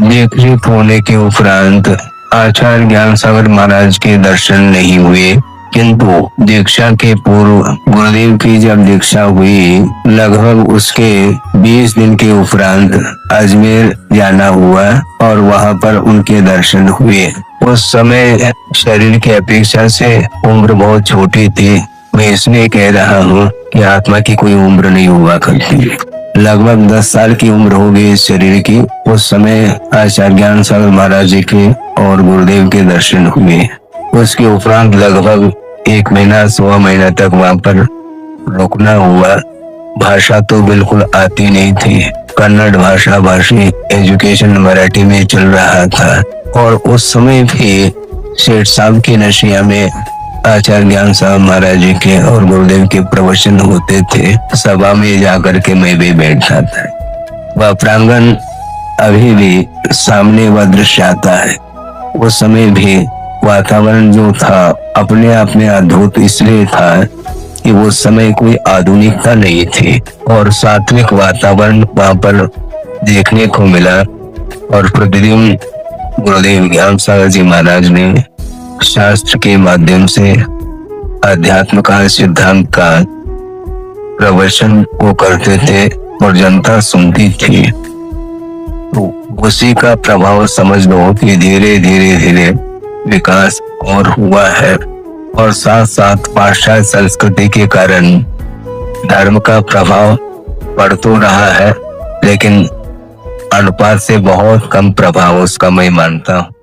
दीक्षित होने के उपरांत आचार्य ज्ञान सागर महाराज के दर्शन नहीं हुए, किंतु दीक्षा के पूर्व गुरुदेव की जब दीक्षा हुई, लगभग उसके 20 दिन के उपरांत अजमेर जाना हुआ और वहां पर उनके दर्शन हुए। उस समय शरीर की अपेक्षा से उम्र बहुत छोटी थी। मैं इसलिए कह रहा हूँ कि आत्मा की कोई उम्र नहीं हुआ करती। लगभग 10 साल की उम्र हो गई इस शरीर की। उस समय आचार्य ज्ञान सागर महाराज जी के और गुरुदेव के दर्शन हुए। उसके उपरांत लगभग 1 महीना 1.25 महीना तक वहां पर रुकना हुआ। भाषा तो बिल्कुल आती नहीं थी। कन्नड़ भाषी एजुकेशन मराठी में चल रहा था और उस समय भी सेठ साहब की नशिया में आचार्य ज्ञान साहब महाराज जी के और गुरुदेव के प्रवचन होते थे। सभा में जाकर के मैं भी बैठता था। वह प्रांगण अभी भी सामने वह दृश्य आता है। उस समय भी वातावरण जो था अपने आप में अद्भुत इसलिए था कि वो समय कोई आधुनिकता नहीं थी और सात्विक वातावरण वहां पर देखने को मिला। और प्रतिदिन गुरुदेव ज्ञान सागर जी महाराज ने शास्त्र के माध्यम से अध्यात्म का सिद्धांत का प्रवचन वो करते थे और जनता सुनती थी। तो उसी का प्रभाव समझ लो कि धीरे धीरे विकास और हुआ है और साथ साथ पाश्चात्य संस्कृति के कारण धर्म का प्रभाव पड़ तो रहा है, लेकिन अनुपात से बहुत कम प्रभाव उसका मैं मानता हूँ।